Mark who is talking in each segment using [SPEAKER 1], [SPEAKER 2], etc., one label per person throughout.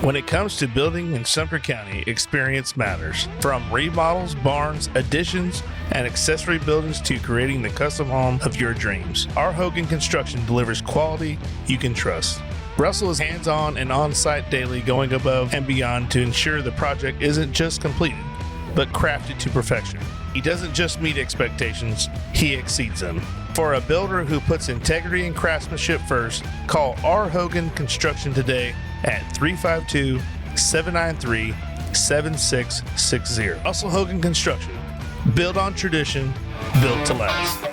[SPEAKER 1] When it comes to building in Sumter County, experience matters. From remodels, barns, additions, and accessory buildings to creating the custom home of your dreams, our Hogan Construction delivers quality you can trust. Russell is hands-on and on-site daily, going above and beyond to ensure the project isn't just completed, but crafted to perfection. He doesn't just meet expectations, he exceeds them. For a builder who puts integrity and craftsmanship first, call R. Hogan Construction today at 352-793-7660. Russell Hogan Construction. Build on tradition, built to last.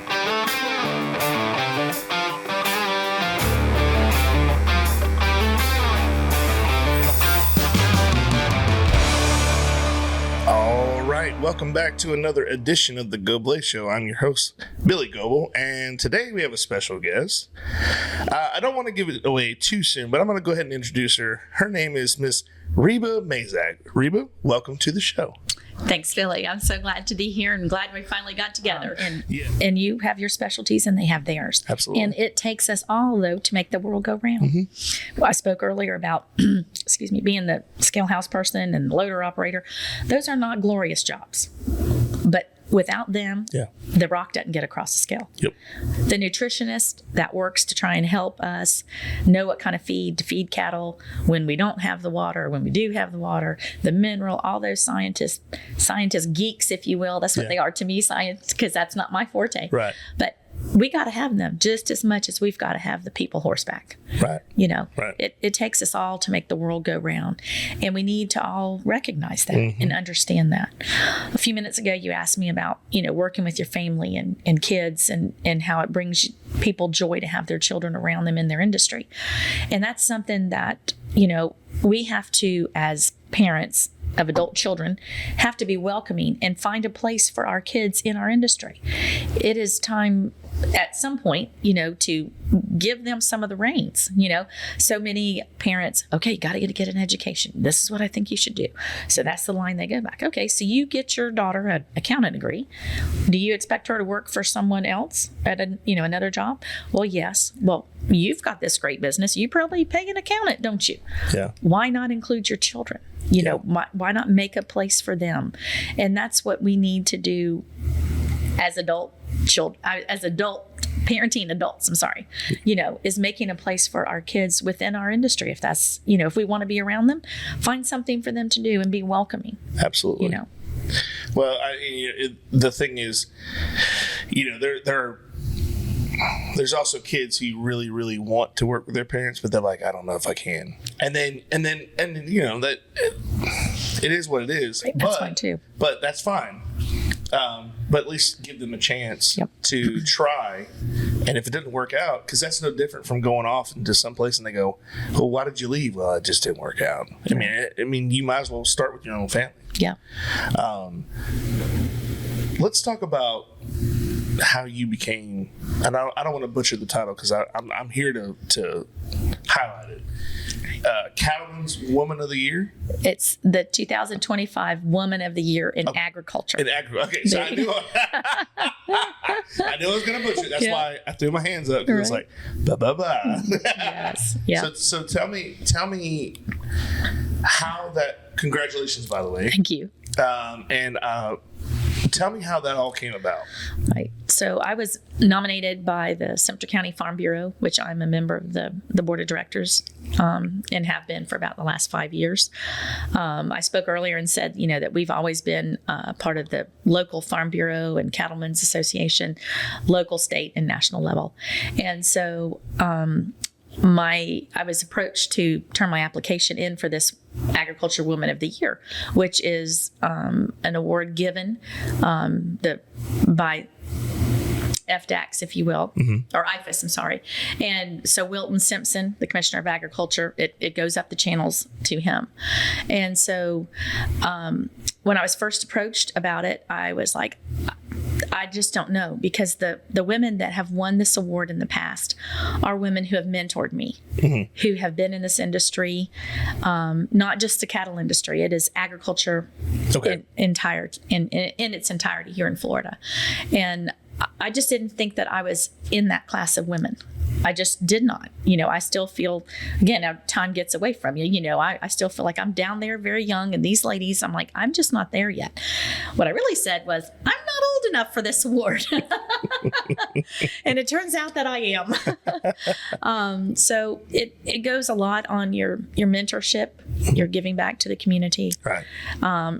[SPEAKER 1] Welcome back to another edition of the Goblay Show. I'm your host, Billy Goble, and today we have a special guest. I don't want to give it away too soon, but I'm going to go ahead and introduce her. Her name is Miss Reba Mazak. Reba, welcome to the show.
[SPEAKER 2] Thanks, Billy. I'm so glad to be here and glad we finally got together.
[SPEAKER 3] And you have your specialties and they have theirs.
[SPEAKER 1] Absolutely.
[SPEAKER 3] And it takes us all, though, to make the world go round. Mm-hmm. Well, I spoke earlier about, being the scale house person and loader operator. Those are not glorious jobs. But without them, the rock doesn't get across the scale.
[SPEAKER 1] Yep.
[SPEAKER 3] The nutritionist that works to try and help us know what kind of feed to feed cattle when we don't have the water, when we do have the water, the mineral, all those scientist geeks, if you will. That's what they are to me, science, because that's not my forte.
[SPEAKER 1] Right.
[SPEAKER 3] But we got to have them just as much as we've got to have the people horseback.
[SPEAKER 1] Right.
[SPEAKER 3] Right. It takes us all to make the world go round. And we need to all recognize that and understand that. A few minutes ago, you asked me about, working with your family and kids and how it brings people joy to have their children around them in their industry. And that's something that, we have to, as parents of adult children, have to be welcoming and find a place for our kids in our industry. It is time at some point, to give them some of the reins. So many parents, okay, got to get an education. This is what I think you should do. So that's the line they go back. Okay, so you get your daughter an accounting degree. Do you expect her to work for someone else at another job? Well, yes. Well, you've got this great business. You probably pay an accountant, don't you?
[SPEAKER 1] Yeah.
[SPEAKER 3] Why not include your children? Why not make a place for them? And that's what we need to do as parenting adults, is making a place for our kids within our industry. If that's, if we want to be around them, find something for them to do and be welcoming.
[SPEAKER 1] Absolutely. Well, the thing is, there's also kids who really, really want to work with their parents, but they're like, I don't know if I can. And then that it is what it is.
[SPEAKER 3] Right, that's fine too.
[SPEAKER 1] But that's fine. But at least give them a chance to try. And if it doesn't work out, because that's no different from going off into some place and they go, well, why did you leave? Well, it just didn't work out. I mean, you might as well start with your own family.
[SPEAKER 3] Yeah.
[SPEAKER 1] Let's talk about how you became, and I don't want to butcher the title because I'm here to highlight it. Cattleman's Woman of the Year.
[SPEAKER 3] It's the 2025 Woman of the Year in Agriculture.
[SPEAKER 1] Okay, so I knew I was going to butcher it. That's why I threw my hands up, because it's like ba.
[SPEAKER 3] Yes. Yeah.
[SPEAKER 1] So tell me how that. Congratulations, by the way.
[SPEAKER 3] Thank you.
[SPEAKER 1] And tell me how that all came about.
[SPEAKER 3] Right. So I was nominated by the Sumter County Farm Bureau, which I'm a member of the board of directors, and have been for about the last 5 years. I spoke earlier and said, that we've always been part of the local Farm Bureau and Cattlemen's Association, local, state, and national level. And so I was approached to turn my application in for this Agriculture Woman of the Year, which is an award given by FDACS, if you will, or IFAS, I'm sorry. And so Wilton Simpson, the Commissioner of Agriculture, it goes up the channels to him. And so when I was first approached about it, I was like, I just don't know, because the women that have won this award in the past are women who have mentored me, who have been in this industry, not just the cattle industry. It is agriculture in its entirety here in Florida. And I just didn't think that I was in that class of women. I just did not. I still feel, again, now time gets away from you. I still feel like I'm down there very young. And these ladies, I'm like, I'm just not there yet. What I really said was, I'm not old enough for this award. And it turns out that I am. So it goes a lot on your mentorship, your giving back to the community.
[SPEAKER 1] Right.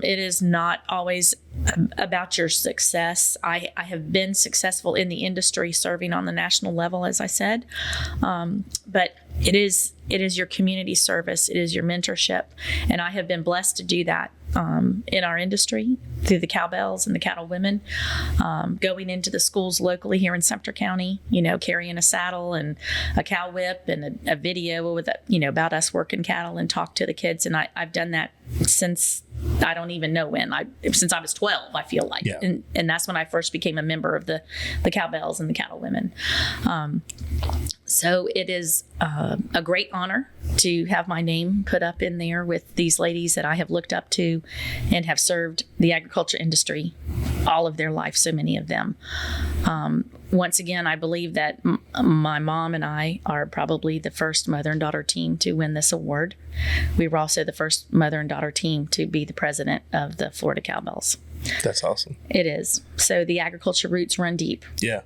[SPEAKER 3] It is not always about your success. I have been successful in the industry serving on the national level, as I said. But it is your community service. It is your mentorship. And I have been blessed to do that in our industry through the Cowbells and the Cattle Women, going into the schools locally here in Sumter County, carrying a saddle and a cow whip and a video with, about us working cattle and talk to the kids. And I've done that since I don't even know when. Since I was 12, I feel like. Yeah. And that's when I first became a member of the Cowbells and the Cattle Women. So it is a great honor to have my name put up in there with these ladies that I have looked up to and have served the agriculture industry all of their life, so many of them. Once again, I believe that my mom and I are probably the first mother and daughter team to win this award. We were also the first mother and daughter team to be the president of the Florida Cowbells.
[SPEAKER 1] That's awesome.
[SPEAKER 3] It is. So the agriculture roots run deep. Yeah.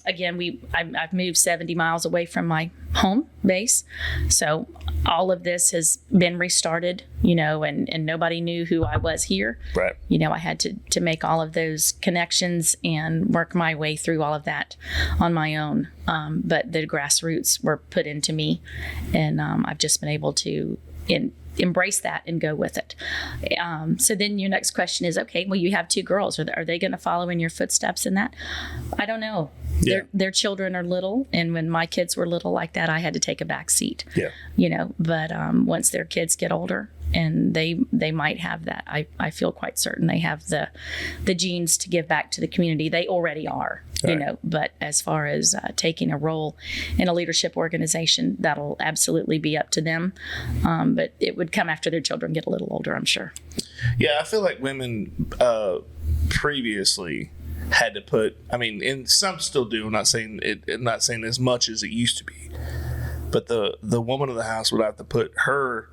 [SPEAKER 3] Again, I've moved 70 miles away from my home base. So all of this has been restarted, and nobody knew who I was here.
[SPEAKER 1] Right.
[SPEAKER 3] I had to make all of those connections and work my way through all of that on my own. But the grassroots were put into me, and I've just been able to embrace that and go with it. So then your next question is, okay, well, you have two girls. Are they going to follow in your footsteps in that? I don't know. Yeah. Their children are little, and when my kids were little like that, I had to take a back seat. Yeah. But once their kids get older, and they might have that, I feel quite certain they have the genes to give back to the community. They already are, right. But as far as taking a role in a leadership organization, that'll absolutely be up to them. But it would come after their children get a little older, I'm sure.
[SPEAKER 1] Yeah, I feel like women previously had to put, and some still do. I'm not saying as much as it used to be, but the woman of the house would have to put her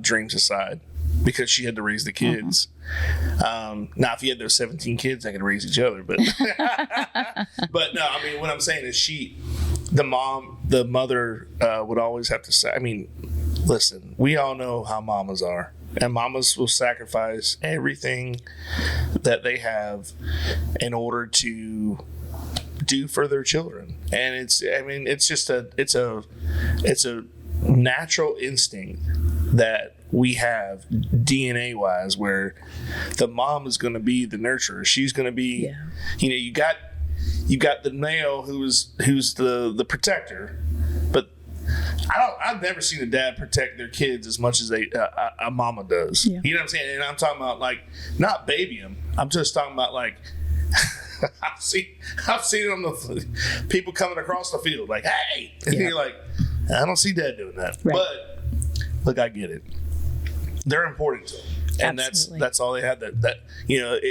[SPEAKER 1] dreams aside because she had to raise the kids. Now, if you had those 17 kids, they could raise each other, but but no, what I'm saying is the mother would always have to say, listen, we all know how mamas are. And mamas will sacrifice everything that they have in order to do for their children. And it's a natural instinct that we have DNA wise, where the mom is going to be the nurturer. She's going to be, you got the male who's the protector, but I've never seen a dad protect their kids as much as a mama does. Yeah. You know what I'm saying? And I'm talking about not baby them. I'm just talking about I've seen it on the people coming across the field hey, and you're like, I don't see dad doing that. Right. But look, I get it. They're important to them. And absolutely. that's all they had.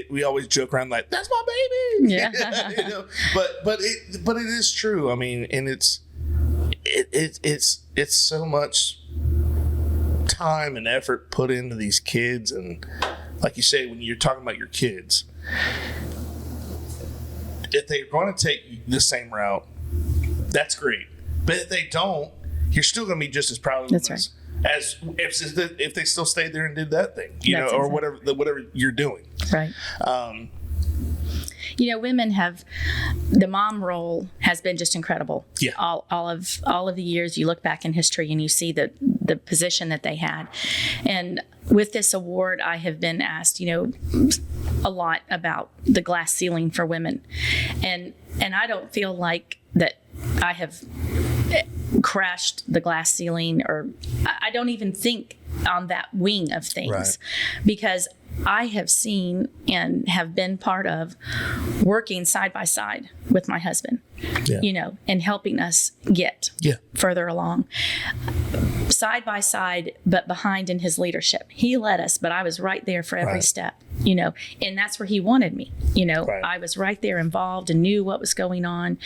[SPEAKER 1] We always joke around that's my baby. Yeah. But it is true. And it's so much time and effort put into these kids, and like you say, when you're talking about your kids, if they're going to take the same route, that's great. But if they don't, you're still going to be just as proud of them as if they still stayed there and did that thing, or whatever you're doing.
[SPEAKER 3] Right. Women have, the mom role has been just incredible. Yeah. All of the years you look back in history and you see the position that they had. And with this award, I have been asked, a lot about the glass ceiling for women. And I don't feel like that I have crashed the glass ceiling, or I don't even think on that wing of things, right. Because I have seen and have been part of working side by side with my husband, and helping us get further along. Side by side, but behind in his leadership. He led us, but I was right there for every step. and that's where he wanted me.
[SPEAKER 1] Right.
[SPEAKER 3] I was right there involved and knew what was going on,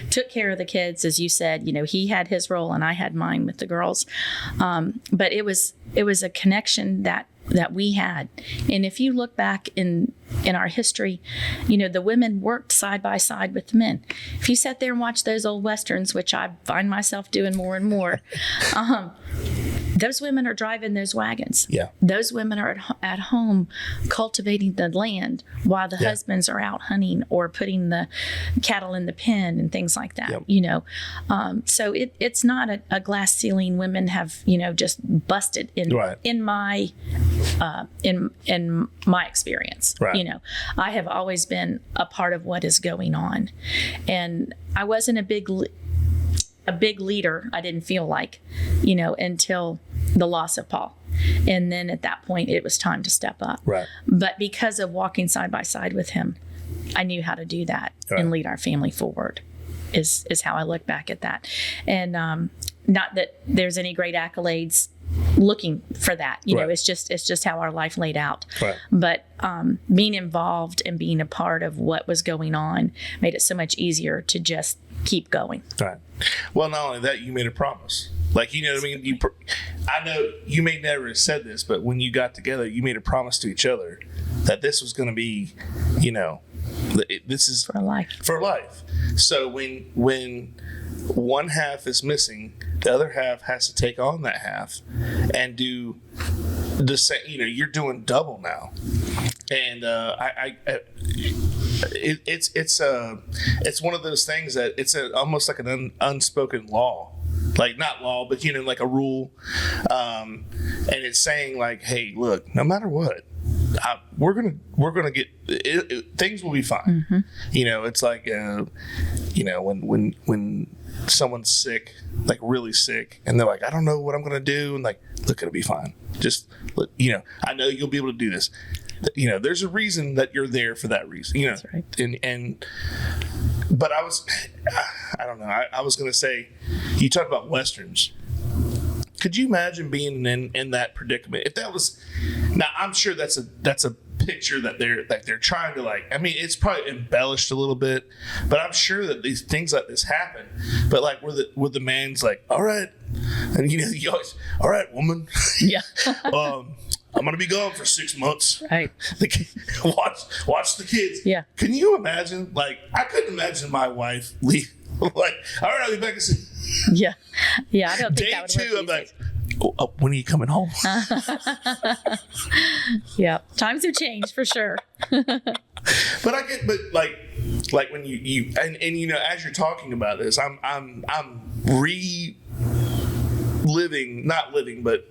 [SPEAKER 3] took care of the kids, as you said. He had his role and I had mine with the girls. But it was a connection that we had. And if you look back in our history, the women worked side by side with the men. If you sat there and watched those old Westerns, which I find myself doing more and more, those women are driving those wagons.
[SPEAKER 1] Yeah.
[SPEAKER 3] Those women are at home cultivating the land while the husbands are out hunting or putting the cattle in the pen and things like that.
[SPEAKER 1] Yep.
[SPEAKER 3] So it's not a glass ceiling. Women have just busted in my in my experience.
[SPEAKER 1] Right.
[SPEAKER 3] I have always been a part of what is going on, and I wasn't a big leader. I didn't feel like, until the loss of Paul. And then at that point, it was time to step up.
[SPEAKER 1] Right.
[SPEAKER 3] But because of walking side by side with him, I knew how to do that and lead our family forward is how I look back at that. And not that there's any great accolades looking for that, it's just how our life laid out.
[SPEAKER 1] Right.
[SPEAKER 3] But being involved and being a part of what was going on made it so much easier to just keep going.
[SPEAKER 1] Right. Well, not only that, you made a promise. Like, what I mean? I know you may never have said this, but when you got together, you made a promise to each other that this was going to be, this is
[SPEAKER 3] for life.
[SPEAKER 1] For life. So when one half is missing, the other half has to take on that half and do the same. You're doing double now, and it's one of those things that it's almost like an unspoken law, like not law, but like a rule, and it's saying like, hey, look, no matter what, we're gonna get things will be fine.
[SPEAKER 3] Mm-hmm.
[SPEAKER 1] It's like when someone's sick, like really sick, and they're like, I don't know what I'm gonna do, and like, look, it'll be fine. Just I know you'll be able to do this. There's a reason that you're there for that reason.
[SPEAKER 3] That's right.
[SPEAKER 1] But I don't know. I was gonna say, you talk about Westerns. Could you imagine being in that predicament? If that was, now I'm sure that's a picture that they're trying to like. I mean, it's probably embellished a little bit, but I'm sure that these things like this happen. But like, where the man's like, all right, and you always, all right, woman,
[SPEAKER 3] Yeah.
[SPEAKER 1] I'm gonna be gone for 6 months.
[SPEAKER 3] Right.
[SPEAKER 1] Watch the kids.
[SPEAKER 3] Yeah.
[SPEAKER 1] Can you imagine? Like, I couldn't imagine my wife leave. Like, all right, I'll be back in
[SPEAKER 3] Yeah. Yeah. I don't think
[SPEAKER 1] day
[SPEAKER 3] that would
[SPEAKER 1] 2.
[SPEAKER 3] work
[SPEAKER 1] I'm like, when are you coming home?
[SPEAKER 3] Yeah. Times have changed for sure.
[SPEAKER 1] But like when you and as you're talking about this, I'm not living, but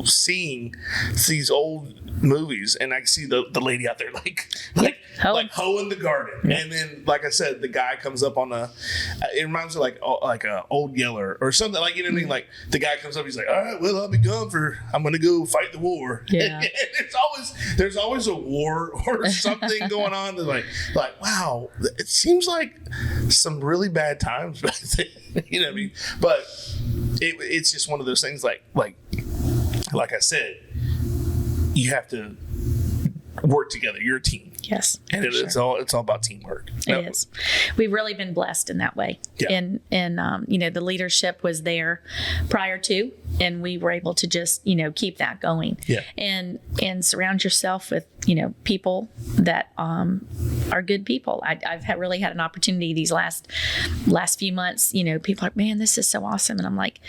[SPEAKER 1] seeing these old movies, and I see the lady out there like hoeing the garden, and then like I said, the guy comes up on it reminds me like a Old Yeller or something, like, what I mean, like the guy comes up, he's like, all right, well, I'll be gone I'm gonna go fight the war.
[SPEAKER 3] Yeah.
[SPEAKER 1] And there's always a war or something going on. They're like wow, it seems like some really bad times back then. You know what I mean? But it's just one of those things like I said, you have to work together. You're a team.
[SPEAKER 3] Yes.
[SPEAKER 1] And it's all about teamwork.
[SPEAKER 3] It is. We've really been blessed in that way.
[SPEAKER 1] Yeah.
[SPEAKER 3] And the leadership was there prior to, and we were able to just, keep that going.
[SPEAKER 1] Yeah.
[SPEAKER 3] And surround yourself with, people that are good people. I've really had an opportunity these last few months, people are like, man, this is so awesome. And I'm like,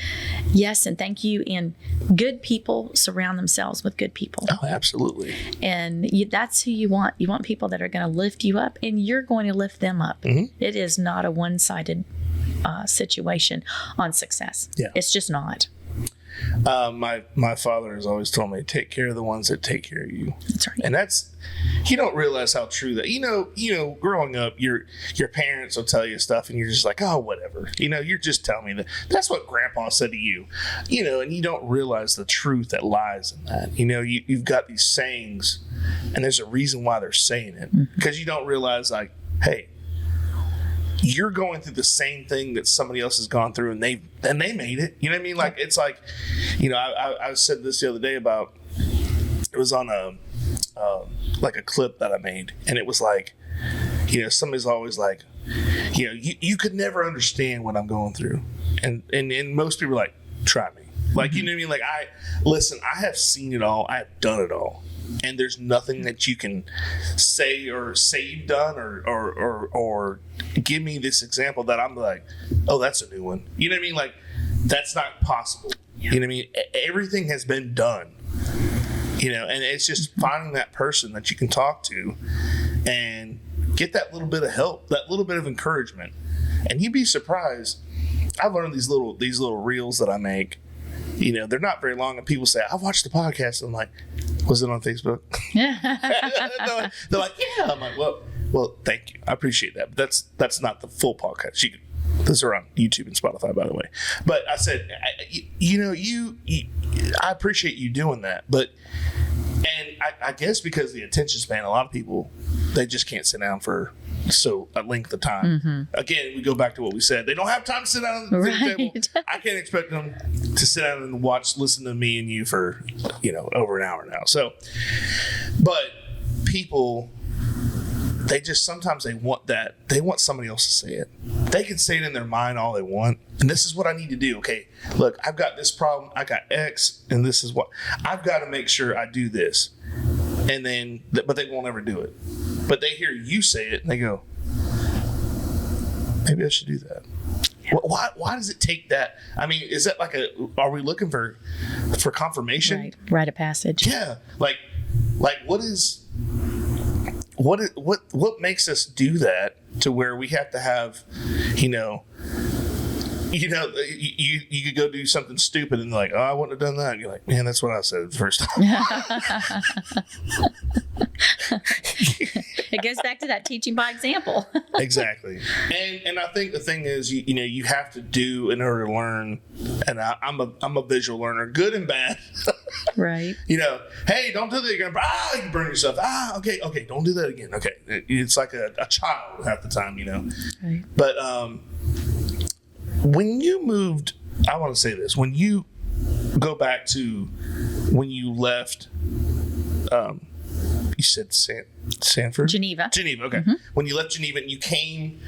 [SPEAKER 3] yes, and thank you. And good people surround themselves with good people.
[SPEAKER 1] Oh, absolutely.
[SPEAKER 3] And that's who you want. You want people that are going to lift you up, and you're going to lift them up.
[SPEAKER 1] Mm-hmm.
[SPEAKER 3] It is not a one-sided situation on success.
[SPEAKER 1] Yeah.
[SPEAKER 3] It's just not.
[SPEAKER 1] My father has always told me, take care of the ones that take care of you.
[SPEAKER 3] That's right.
[SPEAKER 1] And that's, you don't realize how true that, growing up, your parents will tell you stuff and you're just like, oh, whatever, you're just telling me that. That's what grandpa said to you, and you don't realize the truth that lies in that. You've got these sayings, and there's a reason why they're saying it, because you don't realize, like, hey, you're going through the same thing that somebody else has gone through, and they made it. You know what I mean? Like, it's like, I said this the other day about, it was on like a clip that I made, and it was like, somebody's always like, you could never understand what I'm going through, and most people are like, try me, like, you know what I mean? Like, I have seen it all, I have done it all, and there's nothing that you can say you've done or give me this example that I'm like, oh, that's a new one. You know what I mean? Like, that's not possible. Yeah. You know what I mean? Everything has been done. And it's just finding that person that you can talk to and get that little bit of help, that little bit of encouragement. And you'd be surprised. I've learned these little reels that I make. They're not very long, and people say, I watched the podcast. And I'm like, was it on Facebook? They're like, yeah. I'm like, well, thank you. I appreciate that. But that's not the full podcast. Those are on YouTube and Spotify, by the way. But I said, I appreciate you doing that. And I guess because the attention span, a lot of people, they just can't sit down for a length of time. Mm-hmm. Again, we go back to what we said. They don't have time to sit down at the table. I can't expect them to sit down and listen to me and you for, over an hour now. So, but people, sometimes they want that. They want somebody else to say it. They can say it in their mind all they want. And this is what I need to do. Okay, look, I've got this problem. I got X, and this is what I've got to make sure I do this. And then, but they won't ever do it. But they hear you say it, and they go, maybe I should do that. Yeah. Why does it take that? I mean, is that like are we looking for confirmation?
[SPEAKER 3] Right, rite of passage.
[SPEAKER 1] Yeah. Like what makes us do that to where we have to have, you could go do something stupid and like, oh, I wouldn't have done that. And you're like, man, that's what I said the first time.
[SPEAKER 3] It goes back to that teaching by example.
[SPEAKER 1] Exactly. And I think the thing is, you have to do in order to learn. And I'm a visual learner, good and bad.
[SPEAKER 3] Right.
[SPEAKER 1] Hey, don't do that. You're gonna you burn yourself. Okay, don't do that again. Okay, it's like a child half the time, Right. But when you moved, I want to say this: when you go back to when you left, you said Sanford,
[SPEAKER 3] Geneva.
[SPEAKER 1] Okay. Mm-hmm. When you left Geneva and you came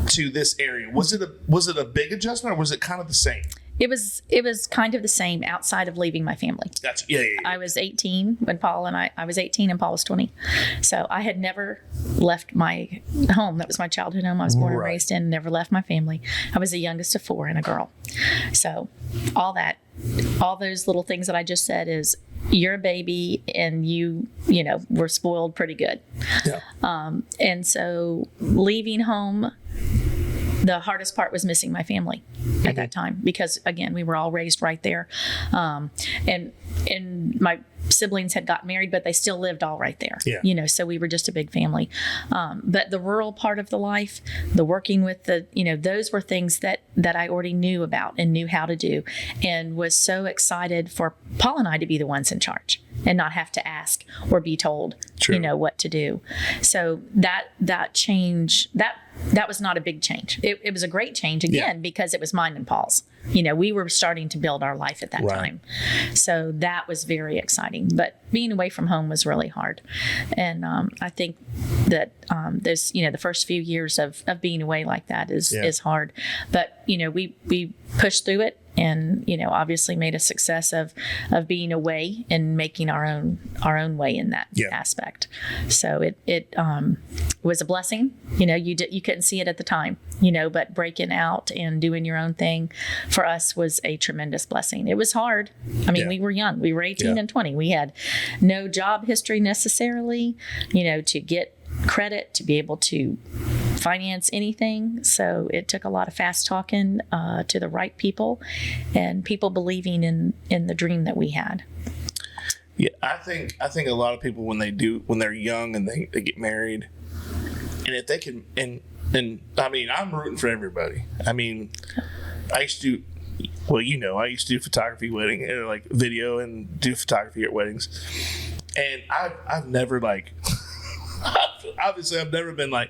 [SPEAKER 1] to this area, was it a big adjustment, or was it kind of the same?
[SPEAKER 3] It was kind of the same outside of leaving my family.
[SPEAKER 1] Gotcha. Yeah.
[SPEAKER 3] I was 18 when Paul and I was 18 and Paul was 20. So I had never left my home. That was my childhood home I was born and raised in, never left my family. I was the youngest of 4 and a girl. So all those little things that I just said is, you're a baby and you were spoiled pretty good. Yeah. And so leaving home, the hardest part was missing my family at that time, because again, we were all raised right there. And my siblings had got married, but they still lived all right there. Yeah. So we were just a big family. But the rural part of the life, the working with those were things that I already knew about and knew how to do, and was so excited for Paul and I to be the ones in charge and not have to ask or be told, what to do. So that change, that was not a big change. It was a great change again, because it was mine and Paul's. We were starting to build our life at that time. So that was very exciting. But being away from home was really hard. And I think that those, the first few years of being away like that is hard. But, we pushed through it, and obviously made a success of being away and making our own way in that aspect. So it was a blessing. You couldn't see it at the time, but breaking out and doing your own thing for us was a tremendous blessing. It was hard. I mean, we were young. We were 18 and 20. We had no job history necessarily, to get credit to be able to finance anything. So it took a lot of fast talking to the right people, and people believing in the dream that we had.
[SPEAKER 1] Yeah, I think a lot of people when they're young and they get married, and if they can, and I mean, I'm rooting for everybody. I mean, I used to do photography wedding, like video, and do photography at weddings, and I've never obviously I've never been like,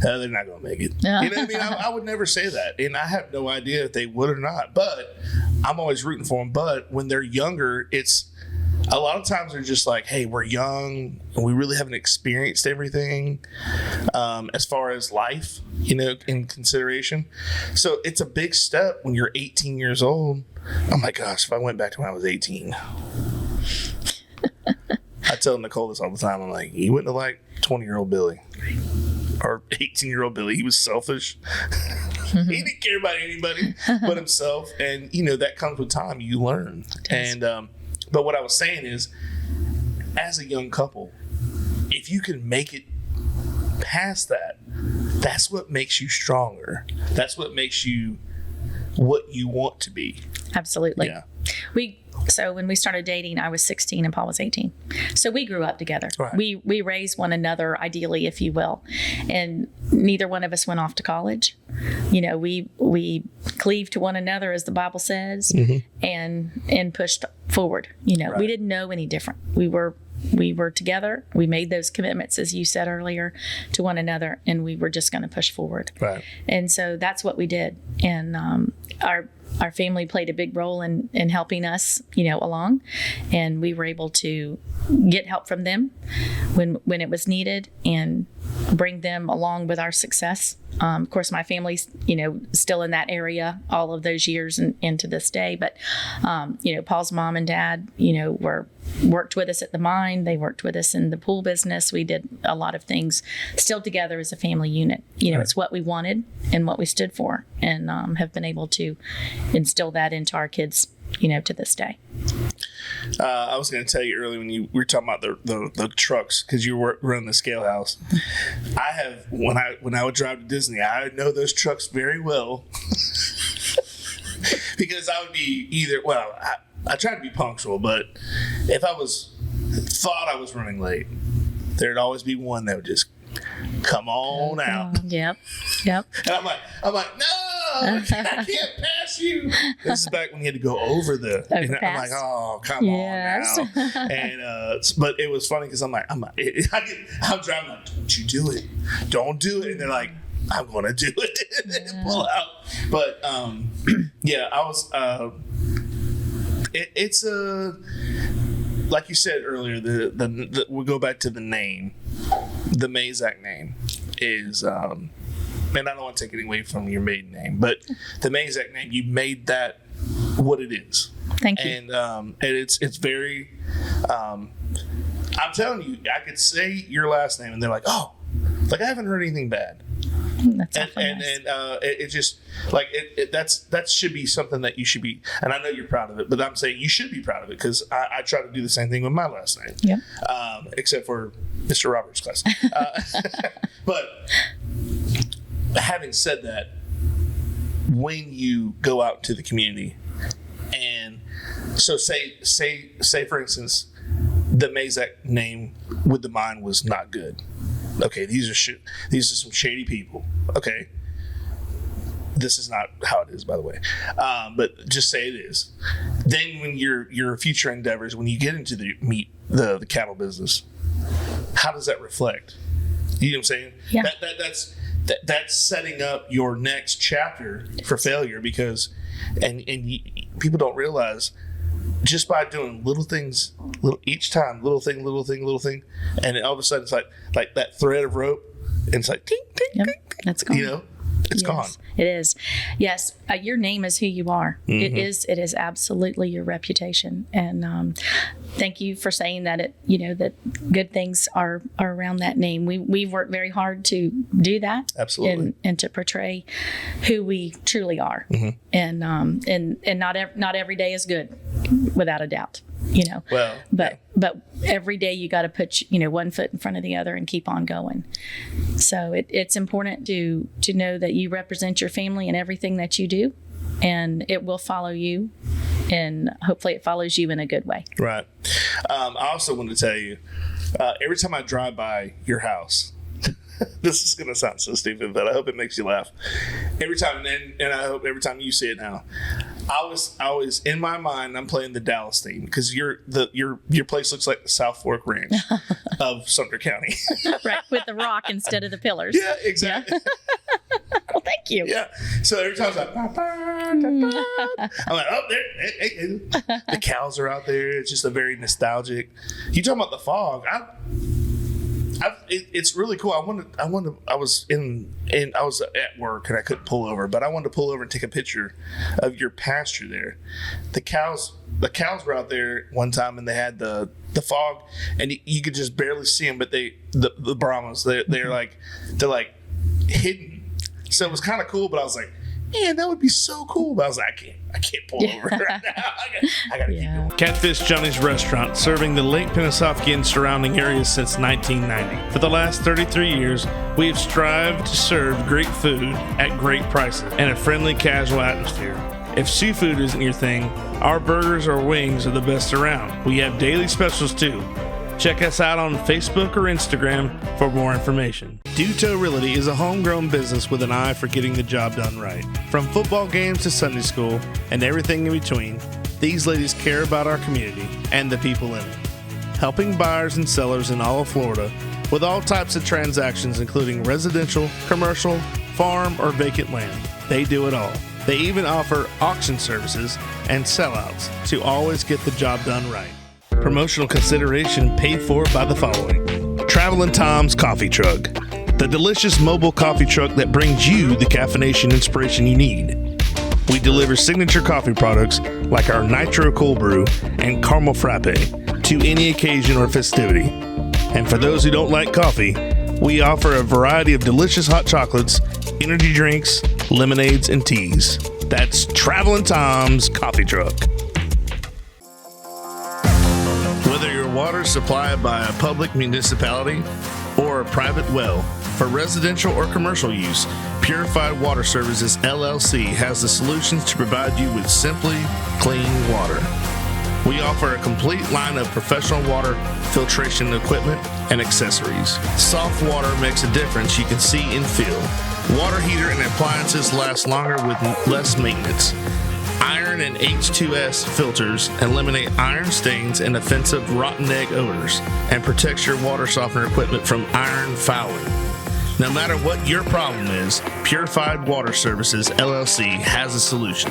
[SPEAKER 1] oh, they're not going to make it. You know what I mean? I would never say that. And I have no idea if they would or not. But I'm always rooting for them. But when they're younger, it's a lot of times they're just like, hey, we're young and we really haven't experienced everything as far as life, in consideration. So it's a big step when you're 18 years old. Oh my gosh, if I went back to when I was 18. I tell Nicole this all the time. I'm like, you wouldn't have liked 20-year-old Billy or 18-year-old Billy. He was selfish. He didn't care about anybody but himself. And, that comes with time. You learn. And, but what I was saying is, as a young couple, if you can make it past that, that's what makes you stronger. That's what makes you what you want to be.
[SPEAKER 3] Absolutely.
[SPEAKER 1] Yeah.
[SPEAKER 3] So when we started dating, I was 16 and Paul was 18. So we grew up together.
[SPEAKER 1] Right.
[SPEAKER 3] We raised one another, ideally, if you will. And neither one of us went off to college. We cleaved to one another, as the Bible says, and pushed forward.
[SPEAKER 1] Right.
[SPEAKER 3] We didn't know any different. We were together. We made those commitments, as you said earlier, to one another, and we were just going to push forward.
[SPEAKER 1] Right.
[SPEAKER 3] And so that's what we did. And our family played a big role in helping us, along, and we were able to get help from them when it was needed and bring them along with our success. Of course, my family's, still in that area all of those years and to this day. But, Paul's mom and dad, worked with us at the mine. They worked with us in the pool business. We did a lot of things still together as a family unit.
[SPEAKER 1] Right.
[SPEAKER 3] It's what we wanted and what we stood for, and have been able to instill that into our kids, to this day.
[SPEAKER 1] I was going to tell you earlier when we were talking about the trucks, because you were running the scale house. I have when I would drive to Disney, I know those trucks very well because I would be I tried to be punctual, but if I thought I was running late, there'd always be one that would just come on out.
[SPEAKER 3] Yep.
[SPEAKER 1] And I'm like, no, I can't pass you. This is back when you had to go over the. I'm like, oh, come on now. And but it was funny because I'm driving like, don't you do it, don't do it. And they're like, I'm gonna do it and pull out. But I was. It's a. Like you said earlier, we'll go back to the name. The Mazak name is, and I don't want to take anything away from your maiden name, but the Mazak name, you made that what it is.
[SPEAKER 3] Thank you.
[SPEAKER 1] And it's very, I'm telling you, I could say your last name and they're like, oh, like I haven't heard anything bad.
[SPEAKER 3] That's nice.
[SPEAKER 1] And it just like that should be something that you should be, and I know you're proud of it, but I'm saying you should be proud of it because I try to do the same thing with my last name.
[SPEAKER 3] Yeah.
[SPEAKER 1] Except for Mr. Roberts' class. But having said that, when you go out to the community, and so say for instance, the Mazak name with the mine was not good. Okay, these are some shady people. Okay, this is not how it is, by the way. But just say it is. Then, when your future endeavors, when you get into the cattle business, how does that reflect? You know what I'm saying?
[SPEAKER 3] Yeah.
[SPEAKER 1] That's setting up your next chapter for failure because, people don't realize. Just by doing little things, each time, little thing, and then all of a sudden it's like that thread of rope, and it's like, ting, ting,
[SPEAKER 3] Yep.
[SPEAKER 1] ting,
[SPEAKER 3] That's gone.
[SPEAKER 1] It's gone.
[SPEAKER 3] It is. Yes, your name is who you are.
[SPEAKER 1] Mm-hmm.
[SPEAKER 3] It is absolutely your reputation. And thank you for saying that. That good things are around that name. We've worked very hard to do that.
[SPEAKER 1] Absolutely.
[SPEAKER 3] And to portray who we truly are.
[SPEAKER 1] Mm-hmm.
[SPEAKER 3] And not every day is good, without a doubt.
[SPEAKER 1] Well,
[SPEAKER 3] but every day you got to put one foot in front of the other and keep on going. So it's important to know that you represent your family in everything that you do, and it will follow you, and hopefully it follows you in a good way.
[SPEAKER 1] Right. I also want to tell you, every time I drive by your house, this is going to sound so stupid, but I hope it makes you laugh. Every time, and I hope every time you see it now, I was in my mind. I'm playing the Dallas theme because your place looks like the South Fork Ranch of Sumter County.
[SPEAKER 3] Right, with the rock instead of the pillars.
[SPEAKER 1] Yeah, exactly.
[SPEAKER 3] Yeah. Well, thank you.
[SPEAKER 1] Yeah. So every time I'm like, oh, there, hey. The cows are out there. It's just a very nostalgic. You talking about the fog? It's really cool. I was at work and I couldn't pull over, but I wanted to pull over and take a picture of your pasture there. The cows were out there one time and they had the fog and you could just barely see them, but the Brahmas, they're like hidden. So it was kind of cool, but I was like, man, that would be so cool. But I was like, I can't pull over right now. I gotta keep going. Catfish Johnny's Restaurant, serving the Lake Pennsauken and surrounding areas since 1990. For the last 33 years, we have strived to serve great food at great prices and a friendly, casual atmosphere. If seafood isn't your thing, our burgers or wings are the best around. We have daily specials too. Check us out on Facebook or Instagram for more information. Duto Realty is a homegrown business with an eye for getting the job done right. From football games to Sunday school and everything in between, these ladies care about our community and the people in it. Helping buyers and sellers in all of Florida with all types of transactions, including residential, commercial, farm, or vacant land. They do it all. They even offer auction services and sellouts to always get the job done right. Promotional consideration paid for by the following. Travelin' Tom's Coffee Truck, the delicious mobile coffee truck that brings you the caffeination inspiration you need. We deliver signature coffee products like our Nitro Cold Brew and Caramel Frappe to any occasion or festivity. And for those who don't like coffee, we offer a variety of delicious hot chocolates, energy drinks, lemonades, and teas. That's Travelin' Tom's Coffee Truck. Whether your water is supplied by a public municipality or a private well, for residential or commercial use, Purified Water Services LLC has the solutions to provide you with simply clean water. We offer a complete line of professional water filtration equipment and accessories. Soft water makes a difference you can see and feel. Water heater and appliances last longer with less maintenance. Iron and H2S filters eliminate iron stains and offensive rotten egg odors and protects your water softener equipment from iron fouling. No matter what your problem is, Purified Water Services LLC has a solution.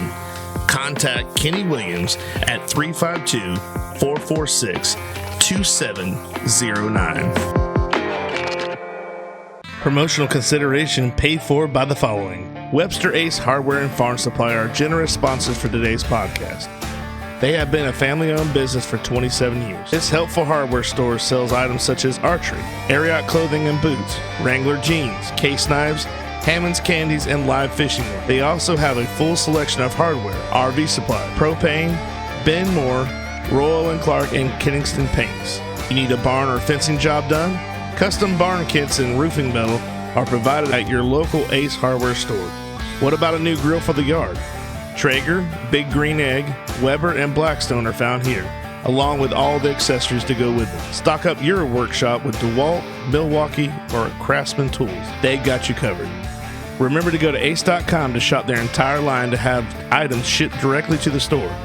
[SPEAKER 1] Contact Kenny Williams at 352-446-2709. Promotional consideration paid for by the following. Webster Ace Hardware and Farm Supply are generous sponsors for today's podcast. They have been a family-owned business for 27 years. This helpful hardware store sells items such as archery, Ariat clothing and boots, Wrangler jeans, case knives, Hammond's candies, and live fishing wear. They also have a full selection of hardware, RV supply, propane, Ben Moore, Royal & Clark, and Kingston paints. You need a barn or fencing job done? Custom barn kits and roofing metal are provided at your local Ace Hardware store. What about a new grill for the yard? Traeger, Big Green Egg, Weber, and Blackstone are found here, along with all the accessories to go with it. Stock up your workshop with DeWalt, Milwaukee, or Craftsman tools. They got you covered. Remember to go to ace.com to shop their entire line to have items shipped directly to the store.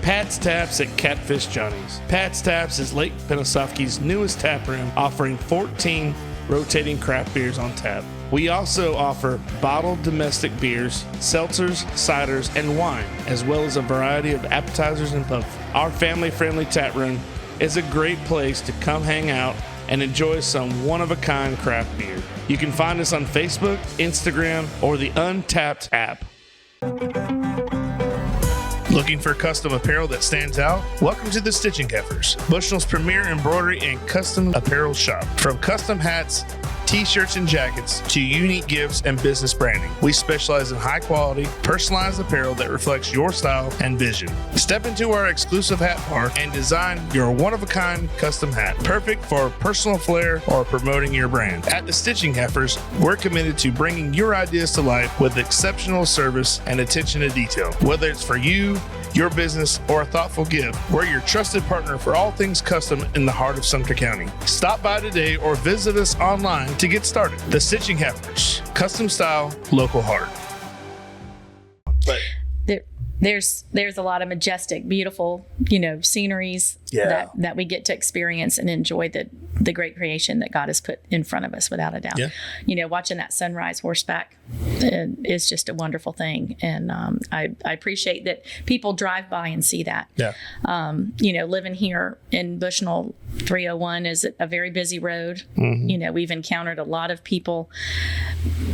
[SPEAKER 1] Pat's Taps at Catfish Johnny's. Pat's Taps is Lake Pennsauken's newest tap room, offering 14 rotating craft beers on tap. We also offer bottled domestic beers, seltzers, ciders, and wine, as well as a variety of appetizers and pub food. Our family-friendly tap room is a great place to come hang out and enjoy some one-of-a-kind craft beer. You can find us on Facebook, Instagram, or the Untapped app. Looking for custom apparel that stands out? Welcome to the Stitching Heifers, Bushnell's premier embroidery and custom apparel shop. From custom hats, t-shirts and jackets to unique gifts and business branding, we specialize in high quality, personalized apparel that reflects your style and vision. Step into our exclusive hat park and design your one-of-a-kind custom hat, perfect for personal flair or promoting your brand. At the Stitching Heifers, we're committed to bringing your ideas to life with exceptional service and attention to detail. Whether it's for you, your business, or a thoughtful gift, we're your trusted partner for all things custom in the heart of Sumter County. Stop by today or visit us online to get started. The Stitching Heifers, custom style, local heart. But
[SPEAKER 3] there's a lot of majestic, beautiful, sceneries that we get to experience and enjoy the great creation that God has put in front of us, without a doubt.
[SPEAKER 1] Yeah.
[SPEAKER 3] Watching that sunrise horseback is just a wonderful thing. And I appreciate that people drive by and see that.
[SPEAKER 1] Yeah.
[SPEAKER 3] Living here in Bushnell 301 is a very busy road.
[SPEAKER 1] Mm-hmm.
[SPEAKER 3] We've encountered a lot of people,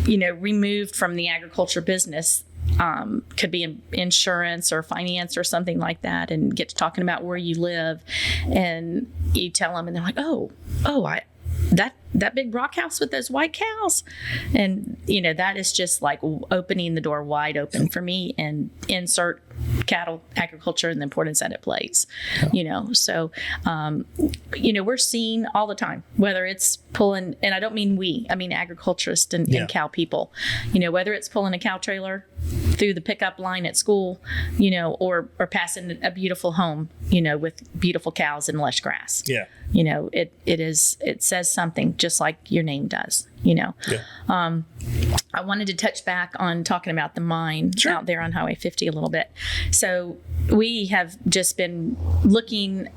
[SPEAKER 3] removed from the agriculture business. Could be in insurance or finance or something like that, and get to talking about where you live, and you tell them, and they're like, that big rock house with those white cows, and that is just like opening the door wide open for me, and insert cattle agriculture and the importance that it plays. So we're seeing all the time, whether it's pulling, and I don't mean we, I mean agriculturists and cow people, whether it's pulling a cow trailer through the pickup line at school, or passing a beautiful home, with beautiful cows and lush grass.
[SPEAKER 1] Yeah.
[SPEAKER 3] It says something, just like your name does. I wanted to touch back on talking about the mine out there on Highway 50 a little bit. So we have just been looking,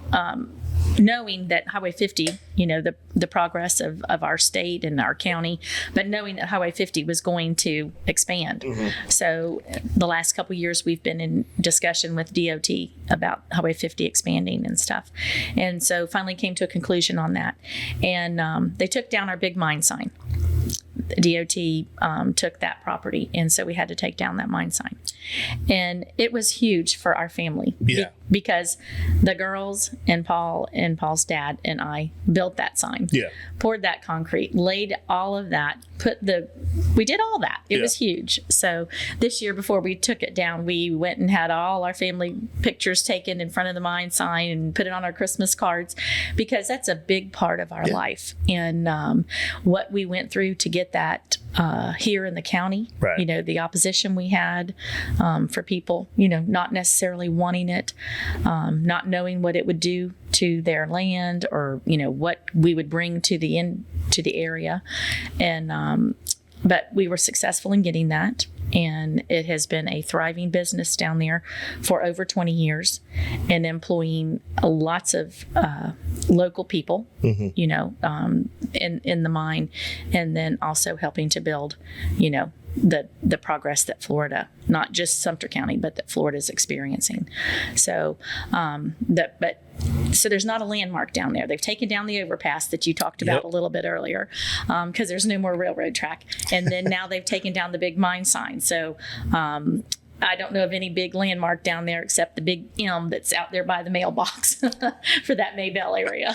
[SPEAKER 3] knowing that Highway 50, the progress of our state and our county, but knowing that Highway 50 was going to expand. Mm-hmm. So the last couple of years, we've been in discussion with DOT about Highway 50 expanding and stuff. And so finally came to a conclusion on that. And they took down our big mine sign. DOT took that property, and so we had to take down that mine sign. And it was huge for our family because the girls and Paul's dad and I built that sign, poured that concrete, laid all of that, we did all that. It was huge. So this year, before we took it down, we went and had all our family pictures taken in front of the mine sign and put it on our Christmas cards, because that's a big part of our life. And what we went through to get that here in the county, the opposition we had for people, not necessarily wanting it, not knowing what it would do to their land, or what we would bring to the area, and but we were successful in getting that. And it has been a thriving business down there for over 20 years, and employing lots of local people, in the mine, and then also helping to build, the progress that Florida, not just Sumter County, but that Florida is experiencing. So, so there's not a landmark down there. They've taken down the overpass that you talked about a little bit earlier, because there's no more railroad track. And then now they've taken down the big mine sign. So I don't know of any big landmark down there except the big M that's out there by the mailbox for that Maybell area.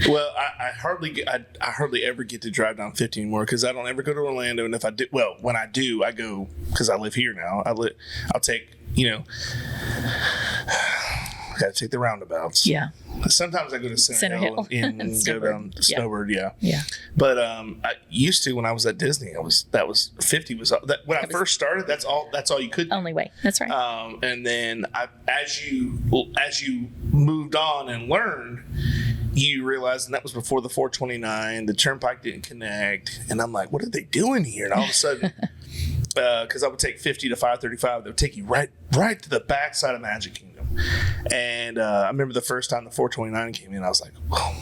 [SPEAKER 1] Well, I hardly ever get to drive down 50 anymore, because I don't ever go to Orlando. And if I do, when I do, I go, because I live here now. I'll take, got to take the roundabouts. Yeah. Sometimes I go to Center Hill and go down Snowbird. Yeah. But I used to, when I was at Disney, that was 50 was that when I first started. That's all you could do.
[SPEAKER 3] Only way. That's right.
[SPEAKER 1] And then as you moved on and learned, you realize, and that was before the 429, the turnpike didn't connect, and I'm like, what are they doing here? And all of a sudden, because I would take 50 to 535, they would take you right to the backside of Magic Kingdom. And I remember the first time the 429 came in, I was like, whoa,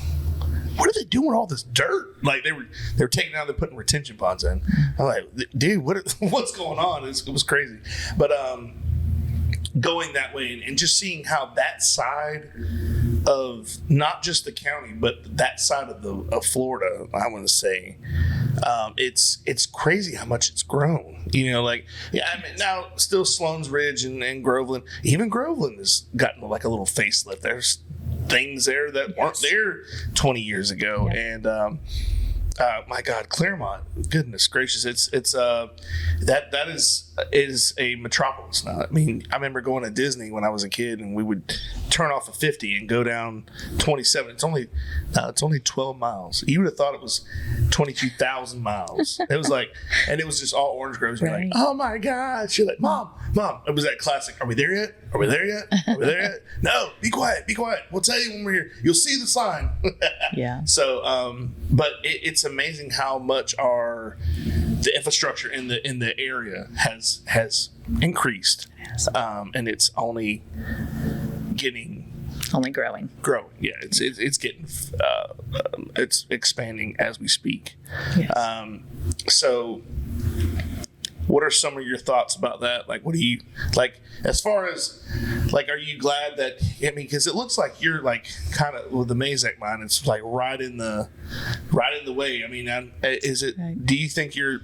[SPEAKER 1] what are they doing with all this dirt? Like they were taking out, they're putting retention ponds in. I'm like, dude, what's going on? It was crazy. But going that way and just seeing how that side of not just the county, but that side of Florida, I want to say, it's crazy how much it's grown. Now still Sloan's Ridge and Groveland. Even Groveland has gotten like a little facelift. There's things there that weren't there 20 years ago, and my God, Claremont, goodness gracious, it's that is a metropolis now. I mean, I remember going to Disney when I was a kid, and we would turn off a 50 and go down 27. It's only 12 miles. You would have thought it was 22,000 miles. It was like, and it was just all orange groves. You're like, oh my gosh! You're like, mom. It was that classic. Are we there yet? Are we there yet? No, be quiet. We'll tell you when we're here. You'll see the sign. Yeah. So, but it's amazing how much our the infrastructure in the area has increased, and it's only
[SPEAKER 3] growing.
[SPEAKER 1] Yeah, it's getting it's expanding as we speak.
[SPEAKER 3] Yes.
[SPEAKER 1] So what are some of your thoughts about that? Like, what do you like as far as like, are you glad that, I mean, because it looks like you're like kind of with the Mazak mine, it's like right in the way. I mean, is it,
[SPEAKER 3] Right.
[SPEAKER 1] do you think you're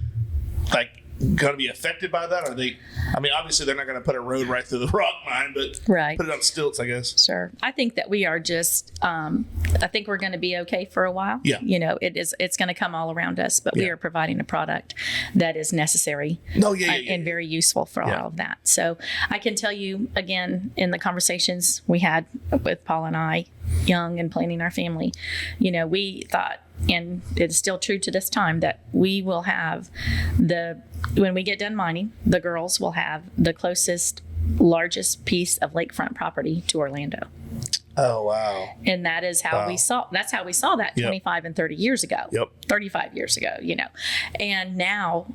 [SPEAKER 1] like going to be affected by that? Are they, I mean, obviously they're not going to put a road right through the rock mine, but
[SPEAKER 3] Right.
[SPEAKER 1] put it on stilts, I guess.
[SPEAKER 3] Sure. I think that we are just, I think we're going to be okay for a while.
[SPEAKER 1] Yeah.
[SPEAKER 3] It's going to come all around us, but we
[SPEAKER 1] Yeah.
[SPEAKER 3] are providing a product that is necessary and very useful for all of that. So I can tell you again, in the conversations we had with Paul and I, young and planning our family, we thought, and it's still true to this time, that we will have when we get done mining, the girls will have the closest, largest piece of lakefront property to Orlando.
[SPEAKER 1] Oh, wow.
[SPEAKER 3] And that is how we saw that 25 and 30 years ago, 35 years ago, and now,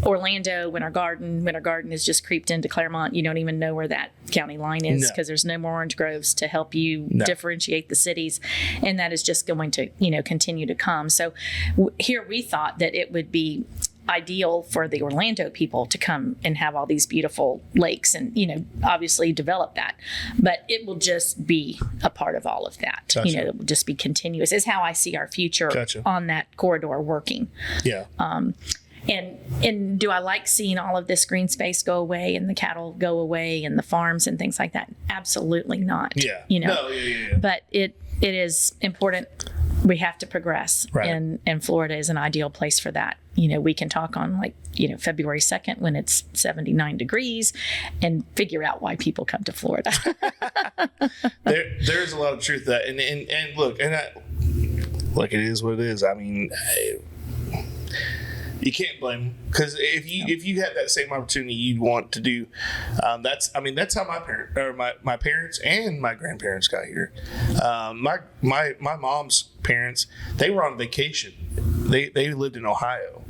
[SPEAKER 3] Orlando, Winter Garden has just creeped into Claremont. You don't even know where that county line is because there's no more orange groves to help you differentiate the cities. And that is just going to, continue to come. So here we thought that it would be ideal for the Orlando people to come and have all these beautiful lakes and, obviously develop that. But it will just be a part of all of that.
[SPEAKER 1] Gotcha.
[SPEAKER 3] It will just be continuous, is how I see our future on that corridor working.
[SPEAKER 1] Yeah.
[SPEAKER 3] And do I like seeing all of this green space go away and the cattle go away and the farms and things like that? Absolutely not.
[SPEAKER 1] Yeah.
[SPEAKER 3] But it is important. We have to progress, and Florida is an ideal place for that. We can talk on February 2nd when it's 79 degrees and figure out why people come to Florida.
[SPEAKER 1] There's a lot of truth to that, and look, it is what it is. I mean, you can't blame them, because if you had that same opportunity, you'd want to do. That's how my parents and my grandparents got here. My mom's parents, they were on vacation. They lived in Ohio.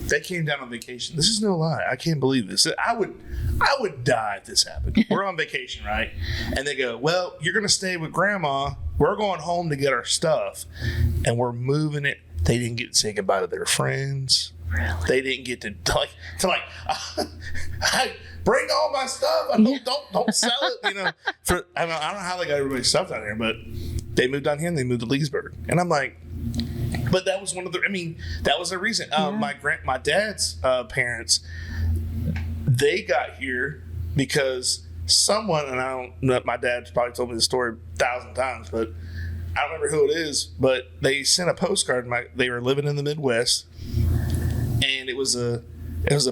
[SPEAKER 1] They came down on vacation. This is no lie. I can't believe this. I would die if this happened. We're on vacation, right? And they go, well, you're going to stay with grandma. We're going home to get our stuff, and we're moving it. They didn't get to say goodbye to their friends.
[SPEAKER 3] Really?
[SPEAKER 1] They didn't get to bring all my stuff. Don't sell it. I don't know how they got everybody's stuff down here, but they moved down here and they moved to Leesburg. And I'm like, but that was that was a reason. My dad's parents, they got here because someone, and I don't know, my dad's probably told me the story 1,000 times, but I don't remember who it is, but they sent a postcard. They were living in the Midwest, and it was a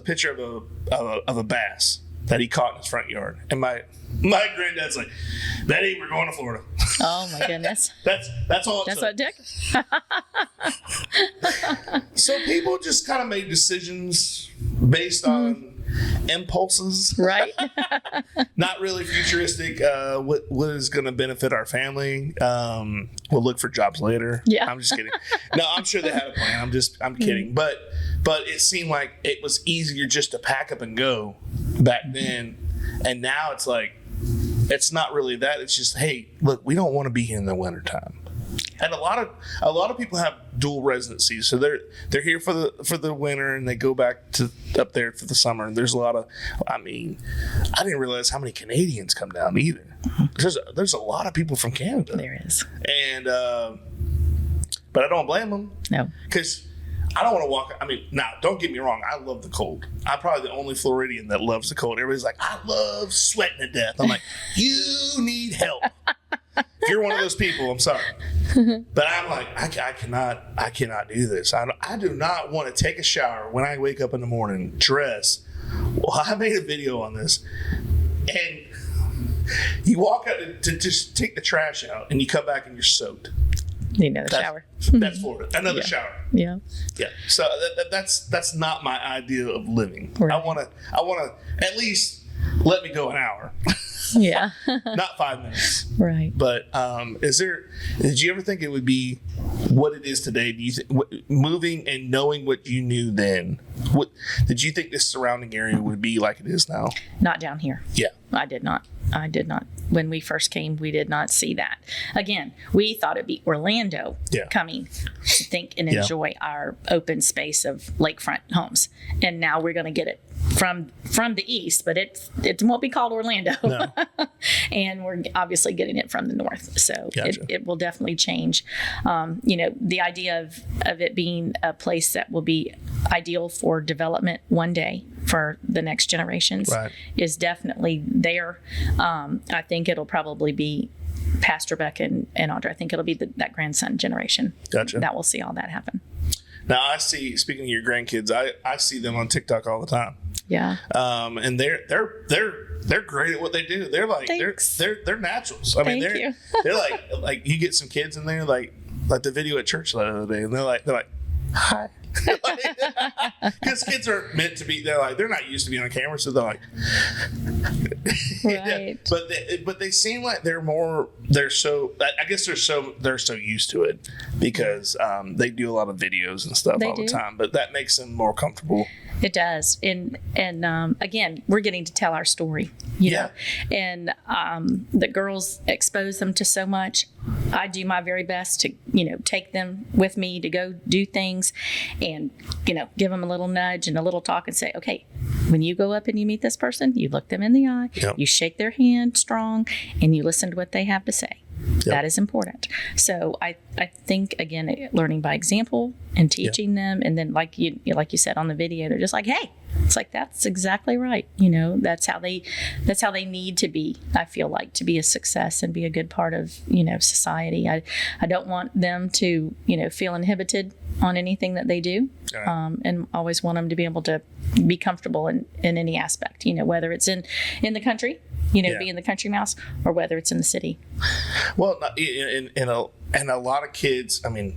[SPEAKER 1] picture of a bass that he caught in his front yard. And my granddad's like, Betty, we're going to Florida.
[SPEAKER 3] Oh my goodness.
[SPEAKER 1] That's all.
[SPEAKER 3] That's what it took.
[SPEAKER 1] So people just kind of made decisions based on impulses,
[SPEAKER 3] right?
[SPEAKER 1] Not really futuristic. What is going to benefit our family? We'll look for jobs later.
[SPEAKER 3] Yeah.
[SPEAKER 1] I'm just kidding. No, I'm sure they had a plan. I'm kidding. But it seemed like it was easier just to pack up and go back then, and now it's like it's not really that. It's just, hey, look, we don't want to be here in the wintertime. And a lot of people have dual residencies, so they're here for the winter and they go back to up there for the summer. And there's a lot of, I didn't realize how many Canadians come down either. There's a lot of people from Canada.
[SPEAKER 3] There is,
[SPEAKER 1] and but I don't blame them.
[SPEAKER 3] No,
[SPEAKER 1] because I don't want to walk. Now don't get me wrong, I love the cold. I'm probably the only Floridian that loves the cold. Everybody's like, I love sweating to death. I'm like, you need help. If you're one of those people, I'm sorry. But I'm like, I cannot do this. I do not want to take a shower when I wake up in the morning, dress. Well, I made a video on this. And you walk out to just take the trash out and you come back and you're soaked.
[SPEAKER 3] Shower.
[SPEAKER 1] That's Florida. Another shower.
[SPEAKER 3] Yeah.
[SPEAKER 1] Yeah. So that's not my idea of living.
[SPEAKER 3] Right.
[SPEAKER 1] I want to at least let me go an hour.
[SPEAKER 3] Yeah.
[SPEAKER 1] Not 5 minutes.
[SPEAKER 3] Right.
[SPEAKER 1] But did you ever think it would be what it is today? Do you moving and knowing what you knew then, what did you think this surrounding area would be like it is now?
[SPEAKER 3] Not down here.
[SPEAKER 1] Yeah.
[SPEAKER 3] I did not. When we first came, we did not see that. Again, we thought it'd be Orlando coming to think and enjoy our open space of lakefront homes. And now we're going to get it from the east, but it won't be called Orlando. No. And we're obviously getting it from the north. So
[SPEAKER 1] Gotcha.
[SPEAKER 3] it will definitely change. The idea of it being a place that will be ideal for development one day for the next generations is definitely there. I think it'll probably be Pastor Beck and Audra. I think it'll be that grandson generation that will see all that happen.
[SPEAKER 1] Now I see, speaking of your grandkids, I see them on TikTok all the time.
[SPEAKER 3] Yeah.
[SPEAKER 1] And they're great at what they do. They're like they're naturals. I mean, they're like you get some kids in there like the video at church the other day, and they're like hi. Because kids are meant to be, they're not used to being on camera, so they're like
[SPEAKER 3] right.
[SPEAKER 1] But they seem like they're so used to it because they do a lot of videos and stuff all the time, but that makes them more comfortable.
[SPEAKER 3] It does. And again, we're getting to tell our story, you know, and the girls expose them to so much. I do my very best to, take them with me to go do things and, give them a little nudge and a little talk and say, okay, when you go up and you meet this person, you look them in the eye, you shake their hand strong, and you listen to what they have to say. Yep. That is important. So I think, again, learning by example and teaching them. And then like you said on the video, they're just like, hey, it's like, that's exactly right. That's how they need to be, I feel like, to be a success and be a good part of, society. I don't want them to, feel inhibited on anything that they do. And always want them to be able to be comfortable in any aspect, whether it's in the country, be in the country mouse, or whether it's in the city.
[SPEAKER 1] Well, and a lot of kids, I mean,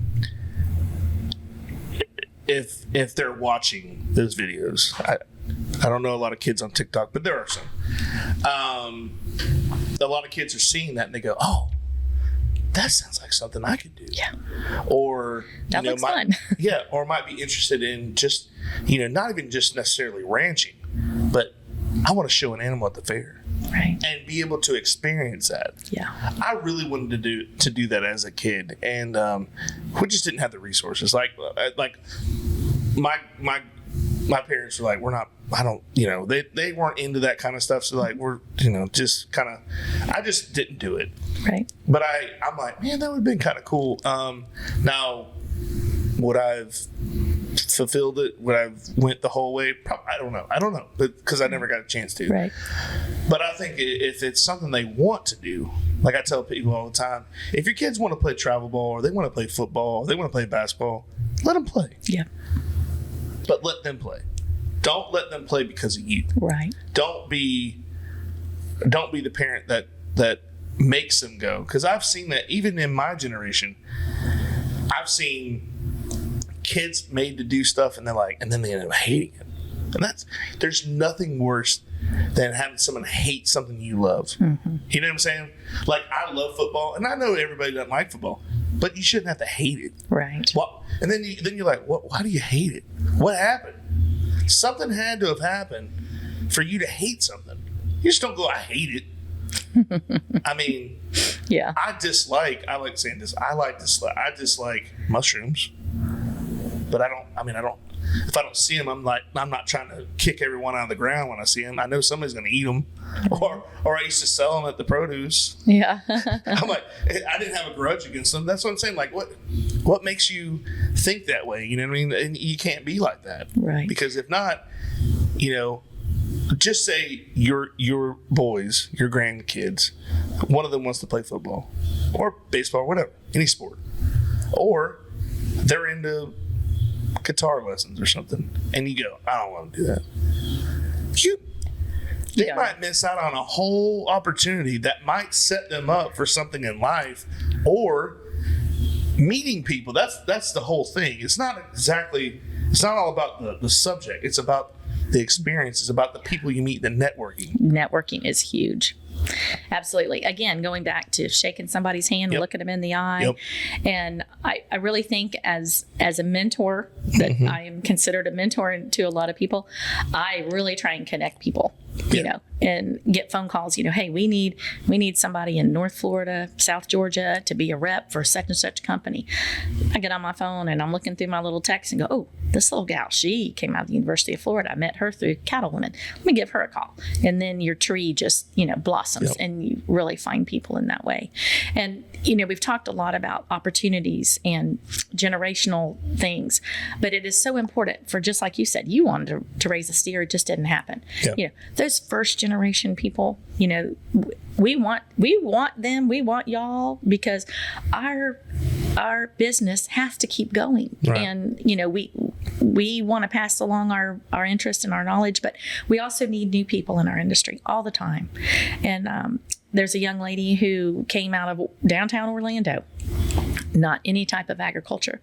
[SPEAKER 1] if they're watching those videos, I don't know a lot of kids on TikTok, but there are some. A lot of kids are seeing that and they go, oh, that sounds like something I could do. Yeah. Or
[SPEAKER 3] that looks fun.
[SPEAKER 1] Yeah. Or might be interested in just, not even just necessarily ranching, but I want to show an animal at the fair.
[SPEAKER 3] Right.
[SPEAKER 1] And be able to experience that. Yeah. I really wanted to do that as a kid, and we just didn't have the resources. Like my parents were like, we're not. I don't. They weren't into that kind of stuff. So like we're just kind of. I just didn't do it.
[SPEAKER 3] Right.
[SPEAKER 1] But I'm like, man, that would have been kind of cool. Now, would I've fulfilled it? Would I went the whole way? I don't know, because I never got a chance to.
[SPEAKER 3] Right.
[SPEAKER 1] But I think if it's something they want to do, like I tell people all the time, if your kids want to play travel ball, or they want to play football, or they want to play basketball, let them play.
[SPEAKER 3] Yeah.
[SPEAKER 1] But let them play. Don't let them play because of you.
[SPEAKER 3] Right.
[SPEAKER 1] Don't be the parent that makes them go. Because I've seen that even in my generation. I've seen kids made to do stuff and then they end up hating it. And there's nothing worse than having someone hate something you love. Mm-hmm. You know what I'm saying? Like, I love football, and I know everybody doesn't like football, but you shouldn't have to hate it.
[SPEAKER 3] Right.
[SPEAKER 1] Well, and then you're like, why do you hate it? What happened? Something had to have happened for you to hate something. You just don't go, I hate it. I mean,
[SPEAKER 3] yeah.
[SPEAKER 1] I dislike mushrooms, but I don't. If I don't see them, I'm not trying to kick everyone out of the ground when I see them. I know somebody's going to eat them, or I used to sell them at the produce.
[SPEAKER 3] Yeah.
[SPEAKER 1] I'm like, I didn't have a grudge against them. That's what I'm saying. Like, what makes you think that way? You know what I mean? And you can't be like that,
[SPEAKER 3] right?
[SPEAKER 1] Because if not, just say your boys, your grandkids, one of them wants to play football or baseball, or whatever, any sport, or they're into guitar lessons or something, and you go, I don't want to do that. They might miss out on a whole opportunity that might set them up for something in life, or meeting people. That's the whole thing. It's not all about the subject. It's about the experience. It's about the people you meet, the networking.
[SPEAKER 3] Networking is huge. Absolutely. Again, going back to shaking somebody's hand,
[SPEAKER 1] Yep.
[SPEAKER 3] looking them in the eye.
[SPEAKER 1] Yep.
[SPEAKER 3] And I really think as a mentor, that I am considered a mentor to a lot of people, I really try and connect people, you
[SPEAKER 1] Yeah.
[SPEAKER 3] know, and get phone calls, hey, we need somebody in North Florida, South Georgia to be a rep for such and such company. I get on my phone and I'm looking through my little text and go, oh, this little gal, she came out of the University of Florida. I met her through Cattlewomen. Let me give her a call. And then your tree just, blossoms.
[SPEAKER 1] Yep.
[SPEAKER 3] And you really find people in that way. And, we've talked a lot about opportunities and generational things, but it is so important for, just like you said, you wanted to raise a steer, it just didn't happen.
[SPEAKER 1] Yep.
[SPEAKER 3] Those first generation people, we want them, we want y'all, because our business has to keep going.
[SPEAKER 1] Right.
[SPEAKER 3] And, we want to pass along our interest and our knowledge, but we also need new people in our industry all the time. And there's a young lady who came out of downtown Orlando, not any type of agriculture,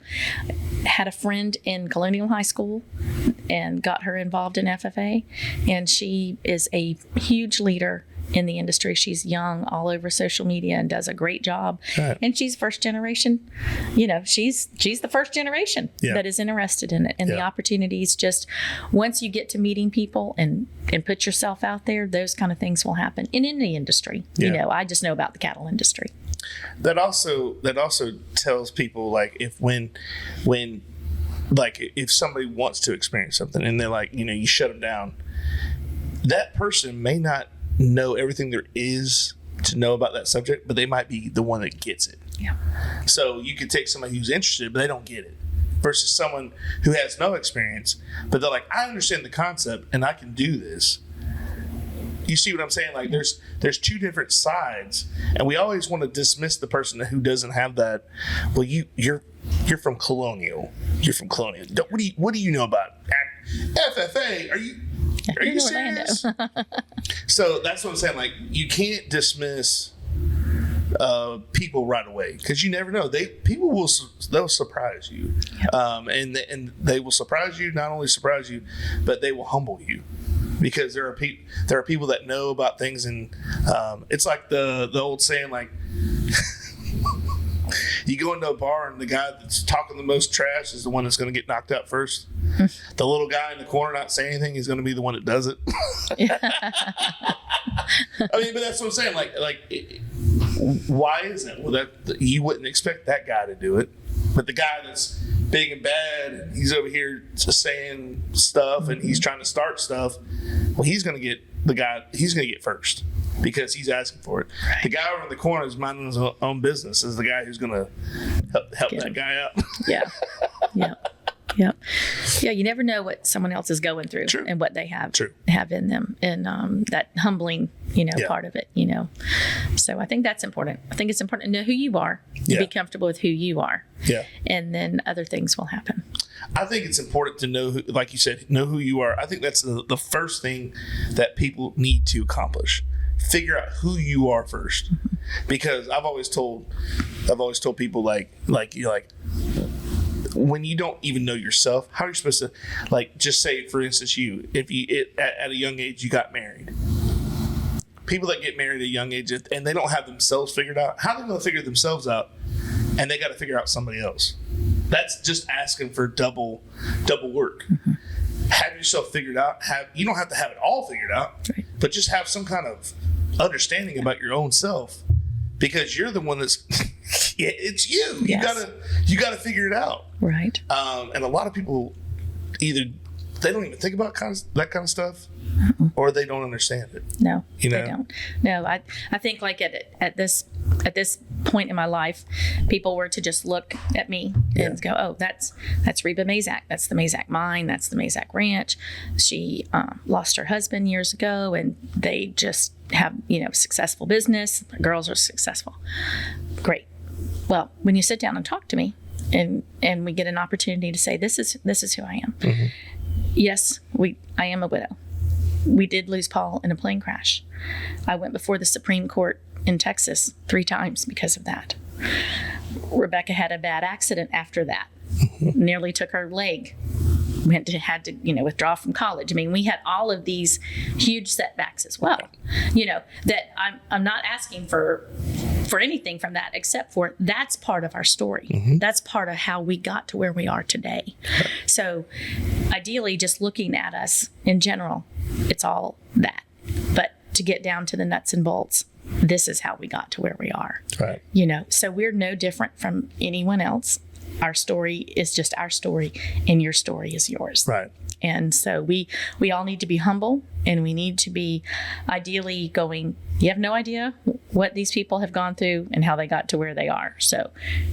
[SPEAKER 3] had a friend in Colonial High School and got her involved in FFA. And she is a huge leader in the industry. She's young, all over social media, and does a great job.
[SPEAKER 1] Right.
[SPEAKER 3] And she's first generation, she's the first generation that is interested in it. And the opportunities, just once you get to meeting people and put yourself out there, those kind of things will happen in any industry. I just know about the cattle industry.
[SPEAKER 1] That also tells people, like, if if somebody wants to experience something and they're like, you shut them down, that person may not know everything there is to know about that subject, but they might be the one that gets it.
[SPEAKER 3] Yeah.
[SPEAKER 1] So you could take somebody who's interested, but they don't get it, versus someone who has no experience, but they're like, I understand the concept and I can do this. You see what I'm saying? Like, there's two different sides, and we always want to dismiss the person who doesn't have that. Well, you're from Colonial. You're from Colonial. What do you know about FFA? Are you serious? So that's what I'm saying. Like, you can't dismiss people right away, because you never know. They'll surprise you, and they will surprise you. Not only surprise you, but they will humble you, because there are people that know about things, and it's like the old saying, like, you go into a bar and the guy that's talking the most trash is the one that's going to get knocked out first. The little guy in the corner not saying anything is going to be the one that does it. I mean, but that's what I'm saying. Why is that? Well, that you wouldn't expect that guy to do it, but the guy that's big and bad, and he's over here just saying stuff, and he's trying to start stuff. Well, he's going to get first, because he's asking for it. Right. The guy over in the corner is minding his own business, is the guy who's going to help that guy out.
[SPEAKER 3] Yeah. You never know what someone else is going through. True. And what they have in them, and that humbling, part of it, So I think that's important. I think it's important to know who you are, to be comfortable with who you are. Yeah. And then other things will happen.
[SPEAKER 1] I think it's important to know, like you said, know who you are. I think that's the first thing that people need to accomplish. Figure out who you are first, because I've always told people, like when you don't even know yourself, how are you supposed to, just say, for instance, if at a young age you got married. People that get married at a young age and they don't have themselves figured out, how are they going to figure themselves out? And they got to figure out somebody else. That's just asking for double work. Have yourself figured out. You don't have to have it all figured out, but just have some kind of understanding about your own self, because you're the one that's it's you. Yes. You gotta figure it out. Right. And a lot of people, either they don't even think about that kind of stuff, or they don't understand it. No, they don't.
[SPEAKER 3] No, I think, like, at this point in my life, people were to just look at me and go, oh, that's Reba Mazak. That's the Mazak Mine. That's the Mazak Ranch. She lost her husband years ago, and they just have, successful business. The girls are successful. Great. Well, when you sit down and talk to me, and we get an opportunity to say, this is who I am. Mm-hmm. Yes, I am a widow. We did lose Paul in a plane crash. I went before the Supreme Court in Texas 3 times because of that. Rebecca had a bad accident after that. Nearly took her leg. had to withdraw from college. I mean, we had all of these huge setbacks as well. That I'm not asking for anything from that, except for that's part of our story.
[SPEAKER 1] Mm-hmm.
[SPEAKER 3] That's part of how we got to where we are today. So ideally, just looking at us in general, it's all that. But to get down to the nuts and bolts, this is how we got to where we are.
[SPEAKER 1] Right.
[SPEAKER 3] So we're no different from anyone else. Our story is just our story, and your story is yours.
[SPEAKER 1] Right.
[SPEAKER 3] And so we all need to be humble, and we need to be ideally going, you have no idea what these people have gone through and how they got to where they are. So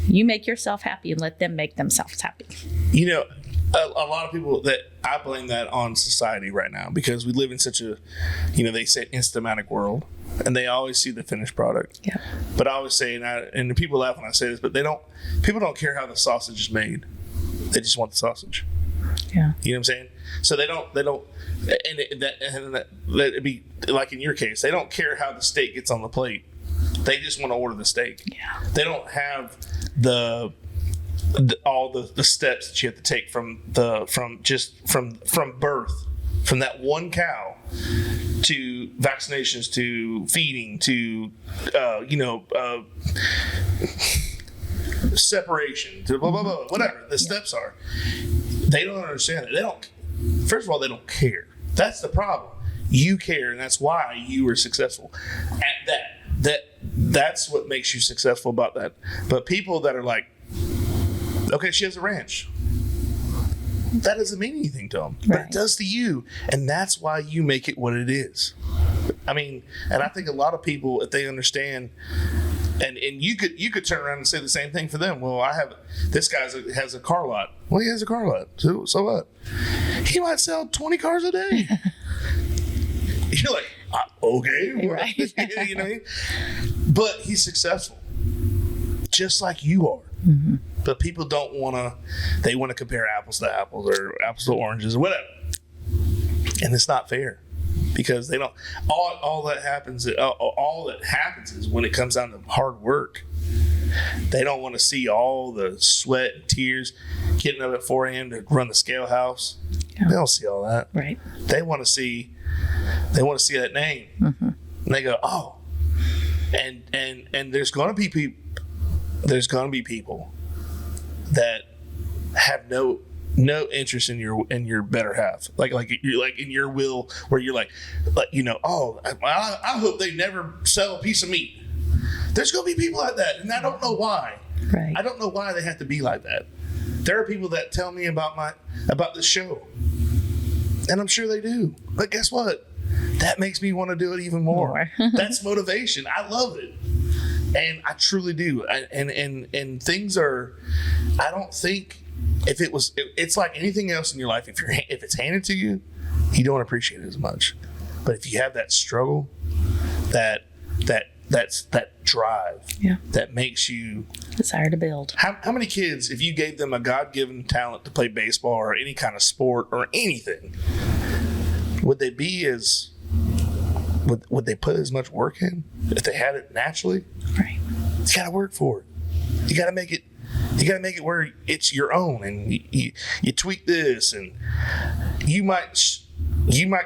[SPEAKER 3] you make yourself happy and let them make themselves happy.
[SPEAKER 1] A lot of people that I blame that on society right now, because we live in such a, they say instamatic world, and they always see the finished product. Yeah. But I always say, and people laugh when I say this, but people don't care how the sausage is made. They just want the sausage.
[SPEAKER 3] Yeah.
[SPEAKER 1] You know what I'm saying? So they don't, and that it'd be like in your case, they don't care how the steak gets on the plate. They just want to order the steak.
[SPEAKER 3] Yeah.
[SPEAKER 1] They don't have all the steps that you have to take from birth, from that one cow to vaccinations to feeding to separation to blah blah blah, whatever the steps are. They don't understand it. First of all, they don't care. That's the problem. You care, and that's why you were successful at that. That's what makes you successful about that. But people that are like, okay, she has a ranch, that doesn't mean anything to them, but it does to you, and that's why you make it what it is. I mean, and I think a lot of people, if they understand, and you could turn around and say the same thing for them. Well, this guy has a car lot. Well, he has a car lot. So what? He might sell 20 cars a day. You're like, okay,
[SPEAKER 3] right?
[SPEAKER 1] You know what I mean? But he's successful, just like you are.
[SPEAKER 3] Mm-hmm.
[SPEAKER 1] But people don't want to. They want to compare apples to apples or apples to oranges or whatever, and it's not fair, because they don't. All that happens is when it comes down to hard work. They don't want to see all the sweat and tears, getting up at 4 a.m. to run the scale house. Yeah. They don't see all that.
[SPEAKER 3] Right.
[SPEAKER 1] They want to see that name,
[SPEAKER 3] mm-hmm.
[SPEAKER 1] and they go, oh, and there's going to be people. There's going to be people that have no interest in your better half, like you're like in your will, where you're like I hope they never sell a piece of meat. There's going to be people like that, and I don't know why.
[SPEAKER 3] Right.
[SPEAKER 1] I don't know why they have to be like that. There are people that tell me about this show, and I'm sure they do. But guess what? That makes me want to do it even more. That's motivation. I love it. And I truly do. And things are, I don't think it's like anything else in your life. If it's handed to you, you don't appreciate it as much. But if you have that struggle, that drive, that makes you
[SPEAKER 3] desire to build.
[SPEAKER 1] How many kids, if you gave them a God-given talent to play baseball or any kind of sport or anything, would they put as much work in if they had it naturally?
[SPEAKER 3] Right.
[SPEAKER 1] You got to work for it. You got to make it where it's your own, and you tweak this, and you might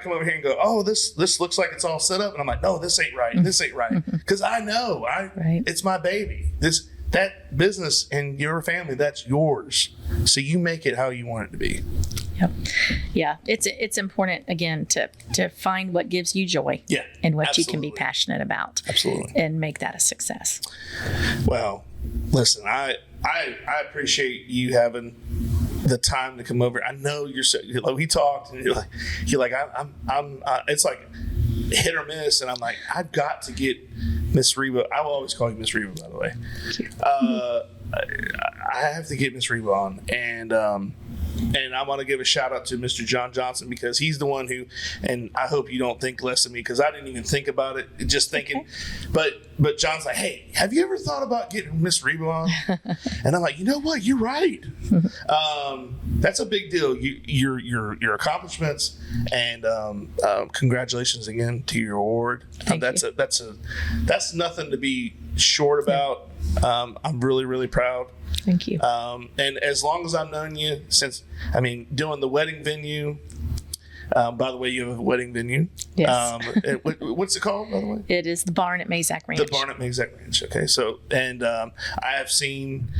[SPEAKER 1] come over here and go, oh, this looks like it's all set up, and I'm like, no, this ain't right. This ain't right, because I know it's my baby. That business and your family, that's yours. So you make it how you want it to be.
[SPEAKER 3] Yep. Yeah. It's important, again, to find what gives you joy.
[SPEAKER 1] Yeah.
[SPEAKER 3] And what
[SPEAKER 1] absolutely.
[SPEAKER 3] you can be passionate about.
[SPEAKER 1] Absolutely.
[SPEAKER 3] And make that a success. Well,
[SPEAKER 1] listen, I appreciate you having the time to come over. I know we talked, and you're like I'm it's like hit or miss, and I'm like, I've got to get Miss Reba. I will always call you Miss Reba, by the way. I have to get Miss Reba on, and I want to give a shout out to Mr. John Johnson, because he's the one who, and I hope you don't think less of me, because I didn't even think about it, just thinking, but John's like, hey, have you ever thought about getting Miss Reba on? And I'm like, you know what, you're right. That's a big deal. Your accomplishments, and congratulations again to your award. That's nothing to be short about. I'm really, really proud.
[SPEAKER 3] Thank you.
[SPEAKER 1] And as long as I've known you, doing the wedding venue. By the way, you have a wedding venue.
[SPEAKER 3] Yes.
[SPEAKER 1] What's it called, by the way?
[SPEAKER 3] It is the Barn at Mazak Ranch.
[SPEAKER 1] The Barn at Mazak Ranch. Okay. So, and I have seen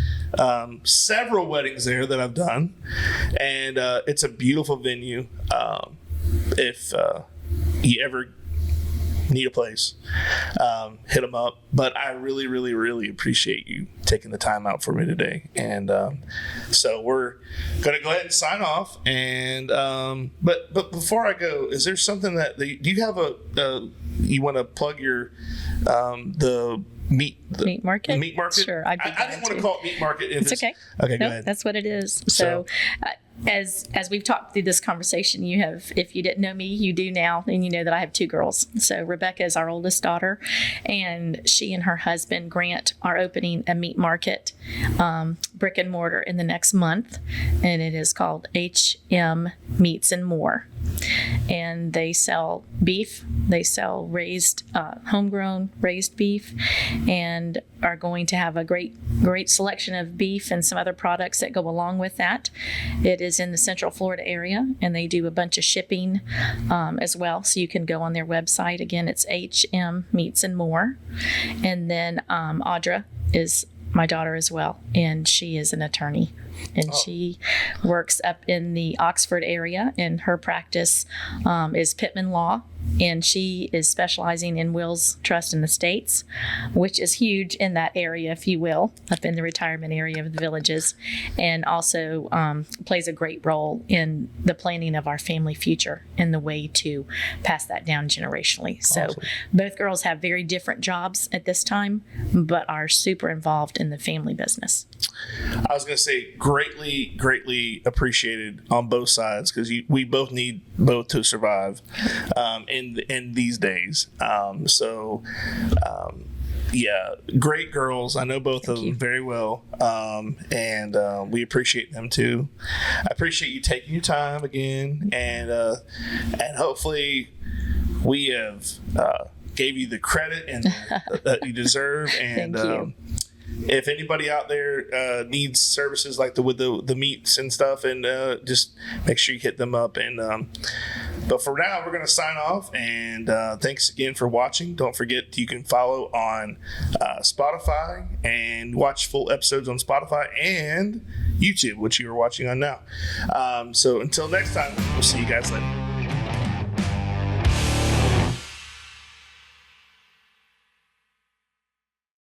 [SPEAKER 1] several weddings there that I've done, and it's a beautiful venue. If you ever need a place, hit them up. But I really, really, really appreciate you taking the time out for me today. And so we're going to go ahead and sign off. And but before I go, is there something do you have you want to plug your the meat market? The meat market?
[SPEAKER 3] Sure. I
[SPEAKER 1] didn't want to call it meat market.
[SPEAKER 3] It's okay.
[SPEAKER 1] Okay, go ahead.
[SPEAKER 3] That's what it is. So as we've talked through this conversation, if you didn't know me, you do now, and you know that I have 2 girls. So Rebecca is our oldest daughter, and she and her husband Grant are opening a meat market, brick and mortar, in the next month, and it is called HM Meats and More. And they sell beef, they sell raised, homegrown raised beef, and are going to have a great selection of beef and some other products that go along with that. It is in the Central Florida area, and they do a bunch of shipping as well. So you can go on their website. Again, it's HM Meats and More. And then Audra is my daughter as well, and she is an attorney. And she works up in the Oxford area, and her practice is Pittman Law. And she is specializing in wills, trust, and estates, which is huge in that area, if you will, up in the retirement area of the villages, and also plays a great role in the planning of our family future and the way to pass that down generationally. So both girls have very different jobs at this time, but are super involved in the family business.
[SPEAKER 1] I was going to say greatly, greatly appreciated on both sides, because we both need both to survive in these days. Yeah, great girls. I know both of them very well, and we appreciate them too. I appreciate you taking your time again, and hopefully we have gave you the credit that you deserve. And
[SPEAKER 3] Thank you.
[SPEAKER 1] If anybody out there needs services like with the meats and stuff, and just make sure you hit them up. And but for now, we're going to sign off. And thanks again for watching. Don't forget, you can follow on Spotify and watch full episodes on Spotify and YouTube, which you are watching on now. So until next time, we'll see you guys later.